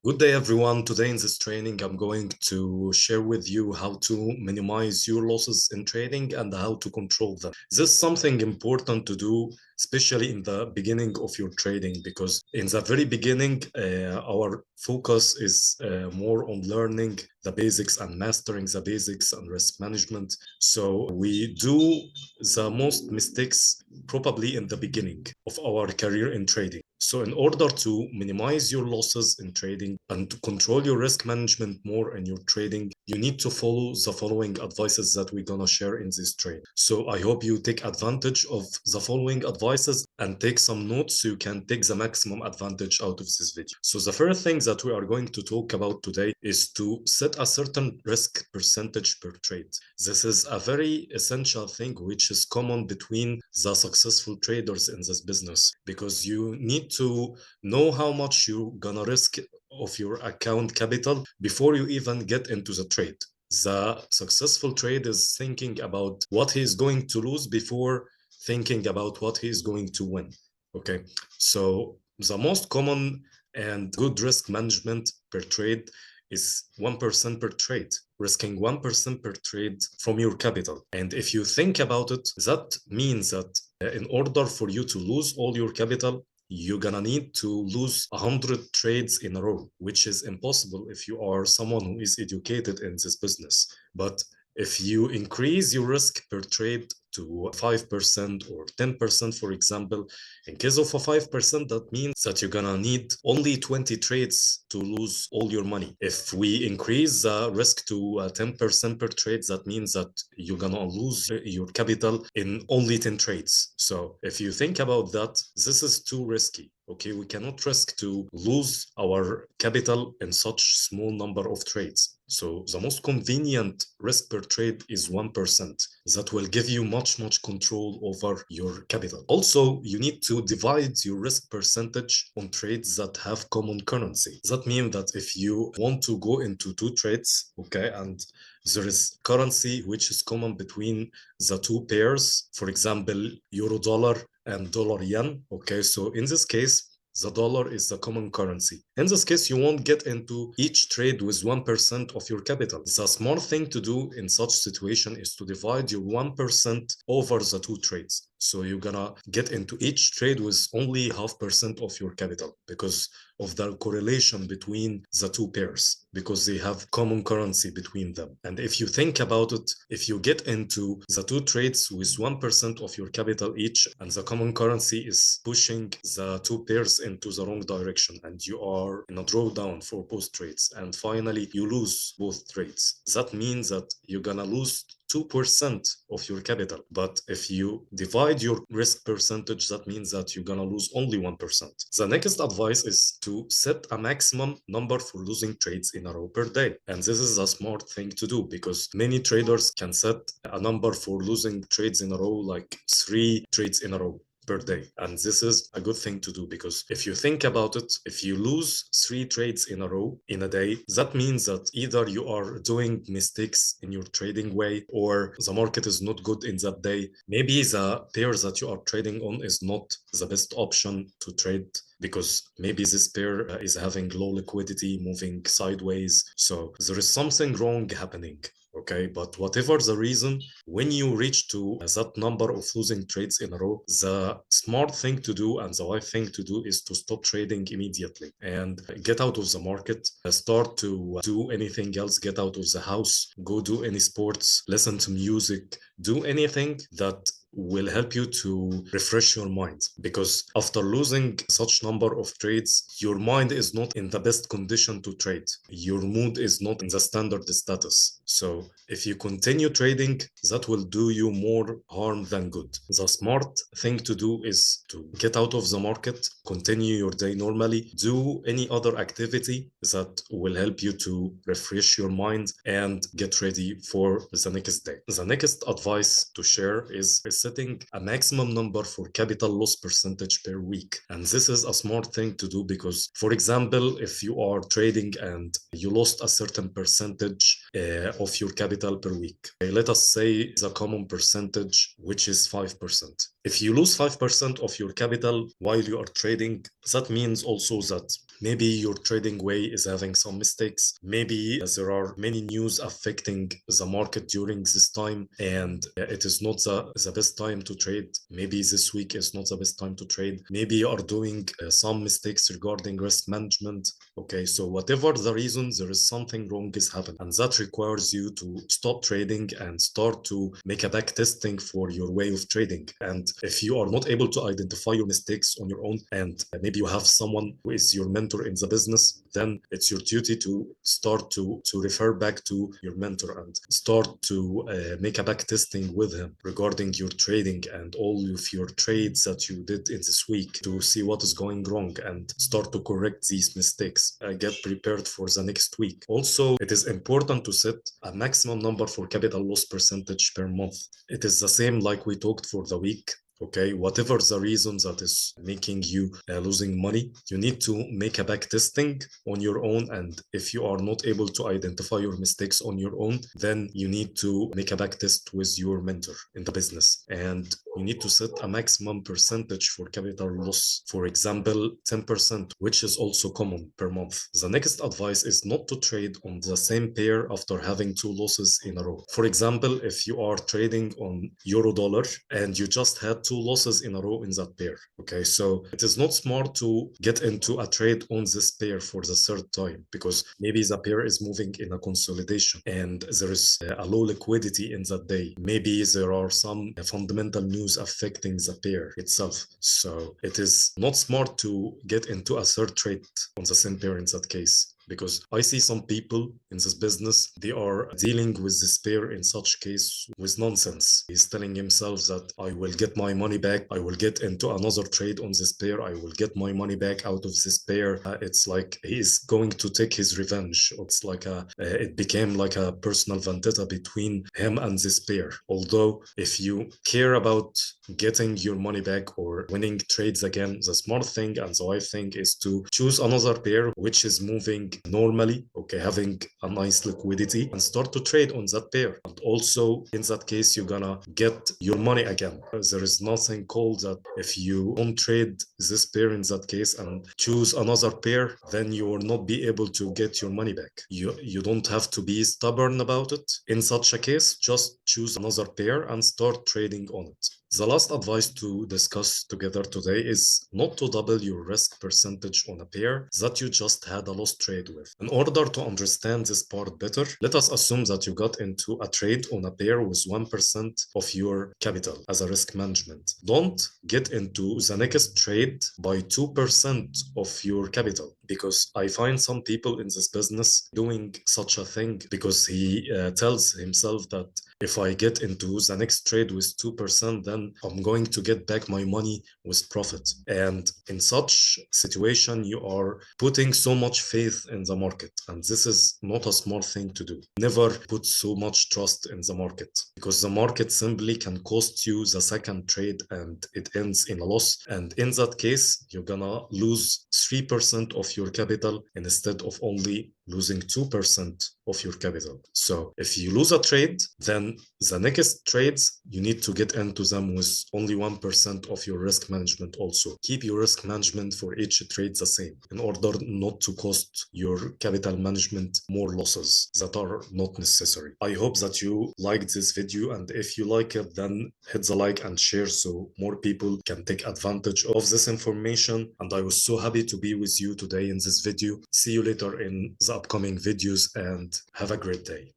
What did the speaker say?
Good day, everyone. Today in this training, I'm going to share with you how to minimize your losses in trading and how to control them. This is something important to do, especially in the beginning of your trading, because in the very beginning, our focus is more on learning the basics and mastering the basics and risk management. So we do the most mistakes probably in the beginning of our career in trading. So in order to minimize your losses in trading and to control your risk management more in your trading, you need to follow the following advices that we're gonna share in this trade. So I hope you take advantage of the following advices and take some notes so you can take the maximum advantage out of this video. So the first thing that we are going to talk about today is to set a certain risk percentage per trade. This is a very essential thing which is common between the successful traders in this business, because you need to know how much you're gonna risk of your account capital before you even get into the trade. The successful trade is thinking about what he's going to lose before thinking about what he's going to win. Okay, so the most common and good risk management per trade is 1% per trade, risking 1% per trade from your capital. And if you think about it, that means that in order for you to lose all your capital, you're gonna need to lose 100 trades in a row, which is impossible if you are someone who is educated in this business. But if you increase your risk per trade to 5% or 10%, for example, in case of a 5%, that means that you're gonna need only 20 trades to lose all your money. If we increase the risk to 10% per trade, that means that you're gonna lose your capital in only 10 trades. So if you think about that, this is too risky. Okay, we cannot risk to lose our capital in such small number of trades. So the most convenient risk per trade is 1%. That will give you much control over your capital. Also, you need to divide your risk percentage on trades that have common currency. That means that if you want to go into two trades, okay, and there is currency which is common between the two pairs, for example, euro dollar and dollar yen. Okay, so in this case, the dollar is the common currency. In this case, you won't get into each trade with 1% of your capital. The smart thing to do in such situation is to divide your 1% over the two trades. So you're gonna get into each trade with only 0.5% of your capital because of the correlation between the two pairs, because they have common currency between them. And if you think about it, if you get into the two trades with 1% of your capital each, and the common currency is pushing the two pairs into the wrong direction, and you are in a drawdown for both trades, and finally you lose both trades, that means that you're gonna lose 2% of your capital. But if you divide your risk percentage, that means that you're gonna lose only 1%. The next advice is to set a maximum number for losing trades in a row per day. And this is a smart thing to do because many traders can set a number for losing trades in a row, like 3 trades in a row per day. And this is a good thing to do because if you think about it, if you lose 3 trades in a row in a day, that means that either you are doing mistakes in your trading way or the market is not good in that day. Maybe the pairs that you are trading on is not the best option to trade because maybe this pair is having low liquidity, moving sideways. So there is something wrong happening. Okay, but whatever the reason, when you reach to that number of losing trades in a row, the smart thing to do and the right thing to do is to stop trading immediately and get out of the market, start to do anything else, get out of the house, go do any sports, listen to music, do anything that will help you to refresh your mind, because after losing such number of trades, your mind is not in the best condition to trade. Your mood is not in the standard status. So if you continue trading, that will do you more harm than good. The smart thing to do is to get out of the market, continue your day normally, do any other activity that will help you to refresh your mind and get ready for the next day. The next advice to share is setting a maximum number for capital loss percentage per week. And this is a smart thing to do because, for example, if you are trading and you lost a certain percentage of your capital per week, let us say the common percentage, which is 5%. If you lose 5% of your capital while you are trading, that means also that Maybe your trading way is having some mistakes. Maybe there are many news affecting the market during this time, and it is not the best time to trade. Maybe this week is not the best time to trade. Maybe you are doing some mistakes regarding risk management. Okay, so whatever the reason, there is something wrong is happening, and that requires you to stop trading and start to make a back testing for your way of trading. And if you are not able to identify your mistakes on your own, and maybe you have someone who is your mentor in the business, then it's your duty to start to refer back to your mentor and start to make a back testing with him regarding your trading and all of your trades that you did in this week, to see what is going wrong and start to correct these mistakes. Get prepared for the next week. Also, it is important to set a maximum number for capital loss percentage per month. It is the same like we talked for the week. Okay, whatever the reason that is making you losing money, you need to make a back testing on your own. And if you are not able to identify your mistakes on your own, then you need to make a back test with your mentor in the business. And you need to set a maximum percentage for capital loss. For example, 10%, which is also common per month. The next advice is not to trade on the same pair after having two losses in a row. For example, if you are trading on euro dollar and you just had two losses in a row in that pair. Okay, so it is not smart to get into a trade on this pair for the third time, because maybe the pair is moving in a consolidation and there is a low liquidity in that day. Maybe there are some fundamental news affecting the pair itself. So it is not smart to get into a third trade on the same pair in that case. Because I see some people in this business, they are dealing with this pair in such case with nonsense. He's telling himself that I will get my money back, I will get into another trade on this pair, I will get my money back out of this pair. It's like he is going to take his revenge. It's like it became like a personal vendetta between him and this pair. Although if you care about getting your money back or winning trades again, the smart thing and the wise thing is to choose another pair which is moving normally, okay, having a nice liquidity, and start to trade on that pair. And also in that case, you're gonna get your money again. There is nothing called that if you don't trade this pair in that case and choose another pair, then you will not be able to get your money back. You don't have to be stubborn about it. In such a case, just choose another pair and start trading on it. The last advice to discuss together today is not to double your risk percentage on a pair that you just had a lost trade with. In order to understand this part better, let us assume that you got into a trade on a pair with 1% of your capital as a risk management. Don't get into the next trade by 2% of your capital, because I find some people in this business doing such a thing because he tells himself that if I get into the next trade with 2%, then I'm going to get back my money with profit. And in such situation, you are putting so much faith in the market. And this is not a smart thing to do. Never put so much trust in the market, because the market simply can cost you the second trade and it ends in a loss. And in that case, you're gonna lose 3% of your capital instead of only losing 2% of your capital. So if you lose a trade, then the next trades, you need to get into them with only 1% of your risk management also. Keep your risk management for each trade the same in order not to cost your capital management more losses that are not necessary. I hope that you liked this video, and if you like it, then hit the like and share so more people can take advantage of this information. And I was so happy to be with you today in this video. See you later in the upcoming videos, and have a great day.